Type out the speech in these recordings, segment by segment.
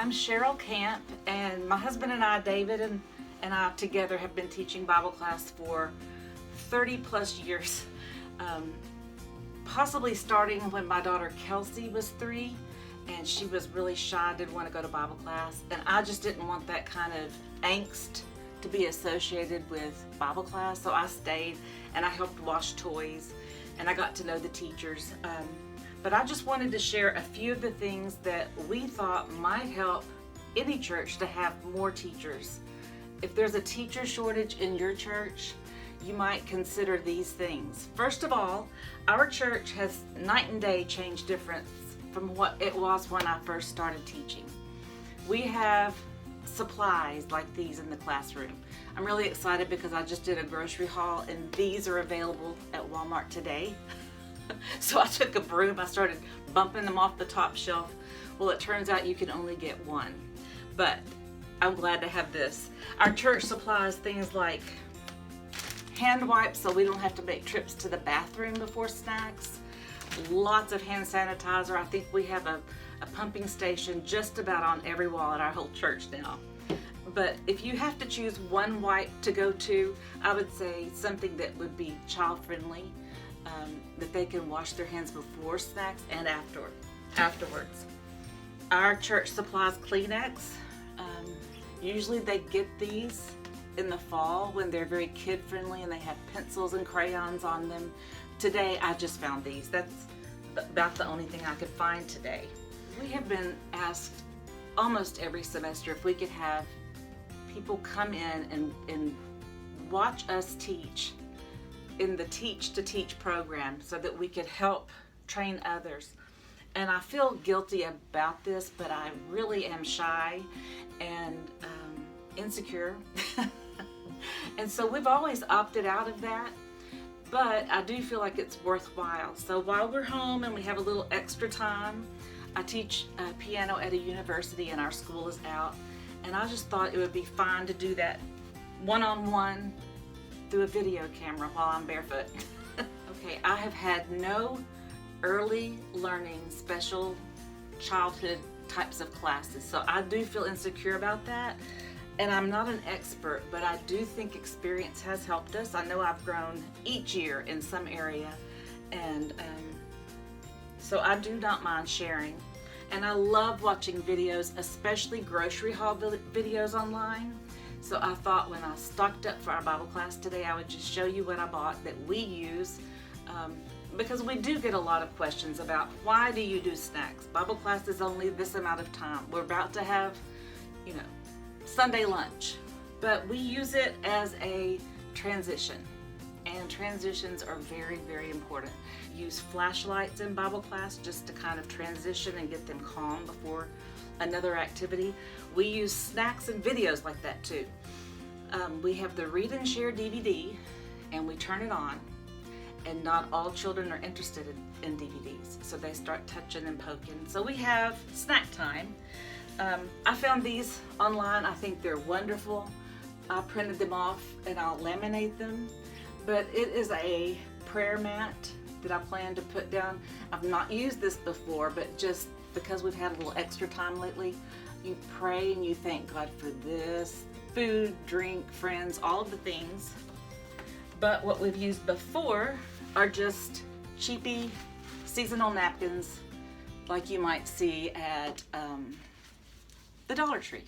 I'm Cheryl Camp, and my husband and I, David, and I together have been teaching Bible class for 30 plus years. Possibly starting when my daughter Kelsey was 3, and she was really shy, didn't want to go to Bible class, and I just didn't want that kind of angst to be associated with Bible class, so I stayed and I helped wash toys and I got to know the teachers. But I just wanted to share a few of the things that we thought might help any church to have more teachers. If there's a teacher shortage in your church, you might consider these things. First of all, our church has night and day changed difference from what it was when I first started teaching. We have supplies like these in the classroom. I'm really excited because I just did a grocery haul and these are available at Walmart today. So I took a broom, I started bumping them off the top shelf. Well, it turns out you can only get one, but I'm glad to have this. Our church supplies things like hand wipes so we don't have to make trips to the bathroom before snacks. Lots of hand sanitizer. I think we have a pumping station just about on every wall at our whole church now. But if you have to choose one wipe to go to, I would say something that would be child friendly, that they can wash their hands before snacks and afterwards. Our church supplies Kleenex. Usually they get these in the fall when they're very kid friendly and they have pencils and crayons on them. Today I just found these. That's about the only thing I could find today. We have been asked almost every semester if we could have people come in and watch us teach in the Teach to Teach program so that we could help train others. And I feel guilty about this, but I really am shy and insecure. And so we've always opted out of that, but I do feel like it's worthwhile. So while we're home and we have a little extra time, I teach piano at a university and our school is out, and I just thought it would be fun to do that one-on-one through a video camera while I'm barefoot. Okay, I have had no early learning special childhood types of classes, so I do feel insecure about that. And I'm not an expert, but I do think experience has helped us. I know I've grown each year in some area, and so I do not mind sharing. And I love watching videos, especially grocery haul videos online. So I thought when I stocked up for our Bible class today, I would just show you what I bought that we use, because we do get a lot of questions about why do you do snacks? Bible class is only this amount of time. We're about to have, Sunday lunch, but we use it as a transition, and transitions are very, very important. Use flashlights in Bible class just to kind of transition and get them calm before another activity. We use snacks and videos like that too. We have the Read and Share DVD, and we turn it on, and not all children are interested in DVDs, so they start touching and poking. So we have snack time. I found these online. I think they're wonderful. I printed them off and I'll laminate them, but it is a prayer mat that I plan to put down. I've not used this before, but just because we've had a little extra time lately, you pray and you thank God for this, food, drink, friends, all of the things. But what we've used before are just cheapy seasonal napkins like you might see at the Dollar Tree.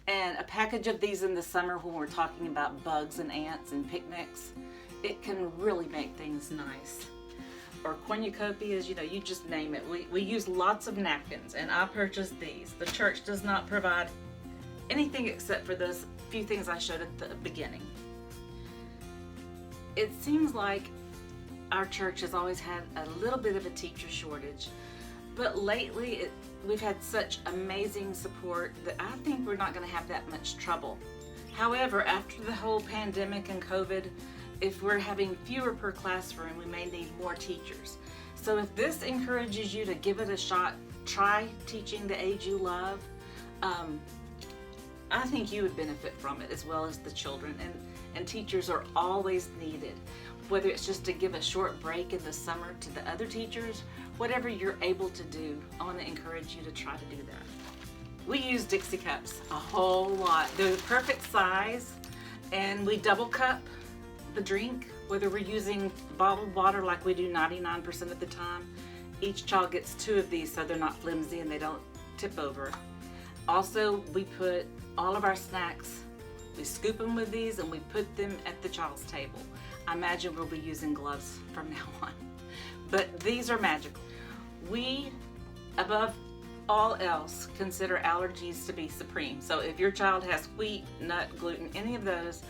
And a package of these in the summer when we're talking about bugs and ants and picnics, it can really make things nice. Or cornucopias, you just name it. We use lots of napkins, and I purchased these. The church does not provide anything except for those few things I showed at the beginning. It seems like our church has always had a little bit of a teacher shortage, but lately we've had such amazing support that I think we're not going to have that much trouble. However, after the whole pandemic and COVID, if we're having fewer per classroom, we may need more teachers. So if this encourages you to give it a shot, try teaching the age you love, I think you would benefit from it as well as the children. And teachers are always needed, whether it's just to give a short break in the summer to the other teachers, whatever you're able to do. I want to encourage you to try to do that. We use Dixie cups a whole lot. They're the perfect size, and we double cup the drink, whether we're using bottled water like we do 99% of the time. Each child gets 2 of these so they're not flimsy and they don't tip over. Also, we put all of our snacks, we scoop them with these and we put them at the child's table. I imagine we'll be using gloves from now on. But these are magical. We, above all else, consider Allergies to be supreme. So if your child has wheat, nut, gluten, any of those,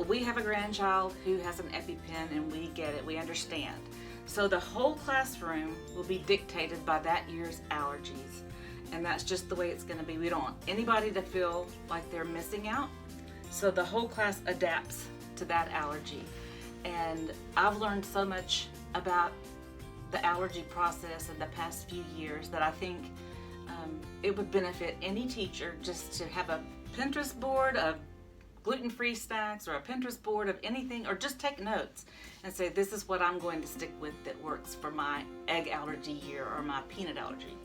we have a grandchild who has an EpiPen and we get it, we understand. So the whole classroom will be dictated by that year's allergies. And that's just the way it's going to be. We don't want anybody to feel like they're missing out. So the whole class adapts to that allergy. And I've learned so much about the allergy process in the past few years that I think it would benefit any teacher just to have a Pinterest board of gluten-free snacks or a Pinterest board of anything, or just take notes and say, this is what I'm going to stick with that works for my egg allergy year or my peanut allergy.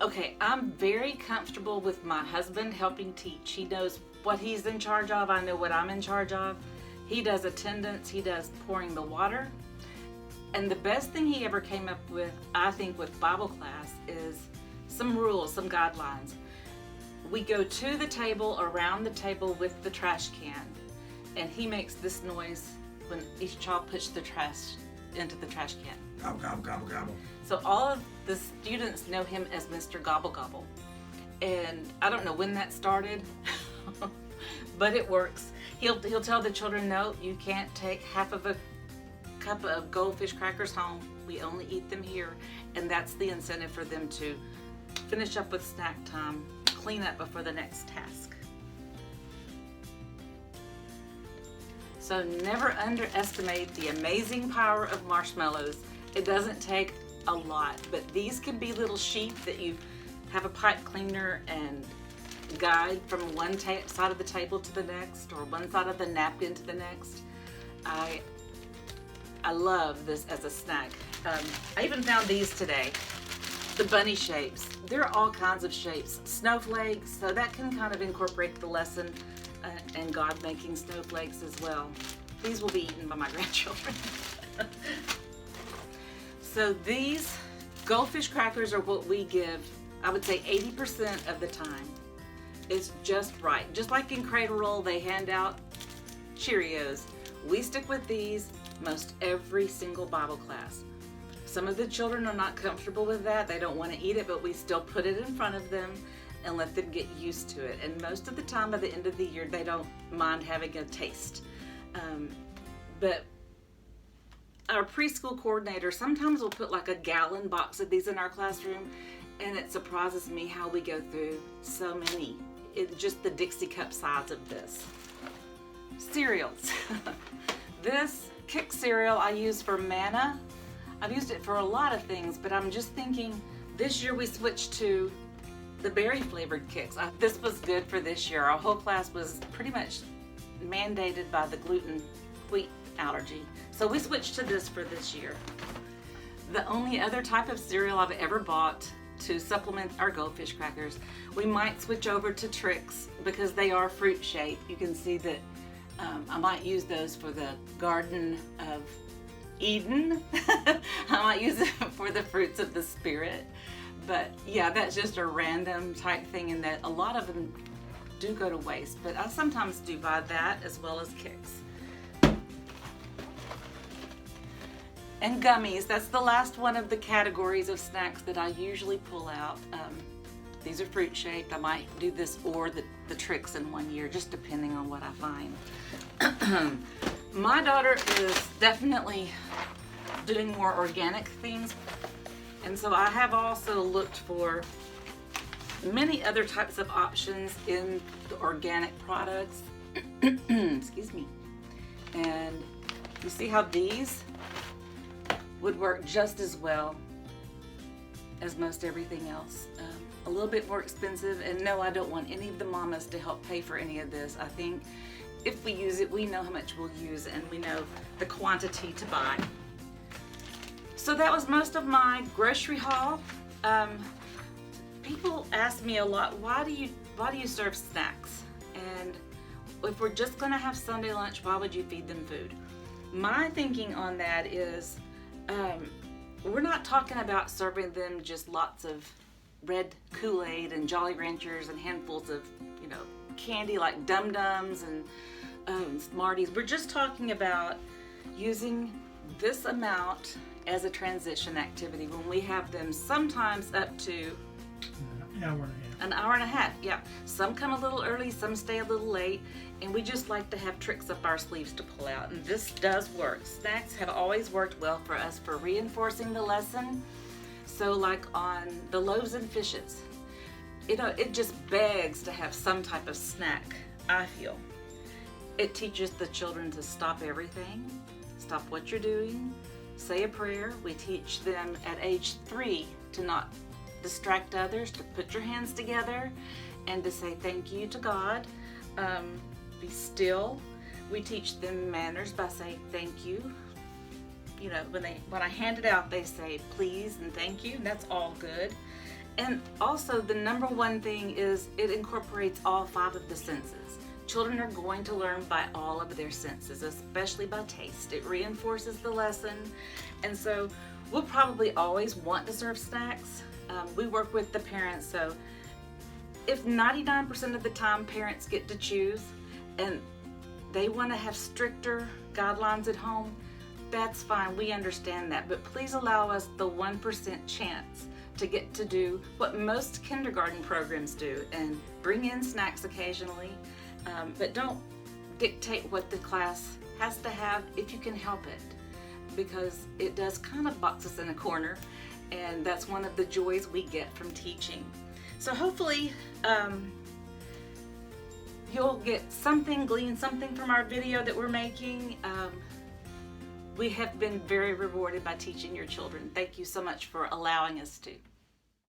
Okay, I'm very comfortable with my husband helping teach. He knows what he's in charge of. I know what I'm in charge of. He does attendance, he does pouring the water. And the best thing he ever came up with, I think, with Bible class is some rules, some guidelines. We go to the table, around the table with the trash can, and he makes this noise when each child puts the trash into the trash can. Gobble, gobble, gobble, gobble. So all of the students know him as Mr. Gobble Gobble. And I don't know when that started, but it works. He'll tell the children, no, you can't take half of a cup of Goldfish Crackers home. We only eat them here. And that's the incentive for them to finish up with snack time, clean up before the next task. So never underestimate the amazing power of marshmallows. It doesn't take a lot, but these can be little sheets that you have a pipe cleaner and guide from one side of the table to the next, or one side of the napkin to the next. I love this as a snack. I even found these today, the bunny shapes. There are all kinds of shapes. Snowflakes, so that can kind of incorporate the lesson and God making snowflakes as well. These will be eaten by my grandchildren. So these Goldfish Crackers are what we give, I would say 80% of the time. It's just right. Just like in Cradle Roll, they hand out Cheerios. We stick with these most every single Bible class. Some of the children are not comfortable with that. They don't want to eat it, but we still put it in front of them and let them get used to it. And most of the time, by the end of the year, they don't mind having a taste. But our preschool coordinator sometimes will put like a gallon box of these in our classroom, and it surprises me how we go through so many. It's just the Dixie cup size of this. Cereals. This Kick cereal I use for manna. I've used it for a lot of things, but I'm just thinking this year we switched to the berry flavored Kicks. This was good for this year. Our whole class was pretty much mandated by the gluten wheat allergy. So we switched to this for this year. The only other type of cereal I've ever bought to supplement our Goldfish Crackers, we might switch over to Trix because they are fruit shaped. You can see that I might use those for the Garden of Eden. I might use it for the fruits of the Spirit. But yeah, that's just a random type thing, in that a lot of them do go to waste. But I sometimes do buy that as well as Kicks. And gummies, that's the last one of the categories of snacks that I usually pull out. These are fruit shaped. I might do this or the Trix in one year, just depending on what I find. My daughter is definitely doing more organic things, and so I have also looked for many other types of options in the organic products. Excuse me. And you see how these would work just as well as most everything else. A little bit more expensive, and no, I don't want any of the mamas to help pay for any of this. I think if we use it, we know how much we'll use, and we know the quantity to buy. So that was most of my grocery haul. People ask me a lot, why do you serve snacks? And if we're just going to have Sunday lunch, why would you feed them food? My thinking on that is, we're not talking about serving them just lots of red Kool-Aid and Jolly Ranchers and handfuls of, candy like Dum Dums and Smarties. We're just talking about using this amount as a transition activity when we have them sometimes up to an hour and a half. Yeah, some come a little early, some stay a little late, and we just like to have tricks up our sleeves to pull out, and this does work. Snacks have always worked well for us for reinforcing the lesson. So like on the loaves and fishes, it just begs to have some type of snack, I feel. It teaches the children to stop everything, stop what you're doing, say a prayer. We teach them at age 3 to not distract others, to put your hands together and to say thank you to God. Be still. We teach them manners by saying thank you. When I hand it out, they say please and thank you, and that's all good. And also the number one thing is it incorporates all 5 of the senses. Children are going to learn by all of their senses, especially by taste. It reinforces the lesson. And so we'll probably always want to serve snacks. We work with the parents, so if 99% of the time parents get to choose and they want to have stricter guidelines at home, that's fine, we understand that. But please allow us the 1% chance to get to do what most kindergarten programs do and bring in snacks occasionally. But don't dictate what the class has to have if you can help it, because it does kind of box us in a corner, and that's one of the joys we get from teaching. So hopefully you'll glean something from our video that we're making. We have been very rewarded by teaching your children. Thank you so much for allowing us to.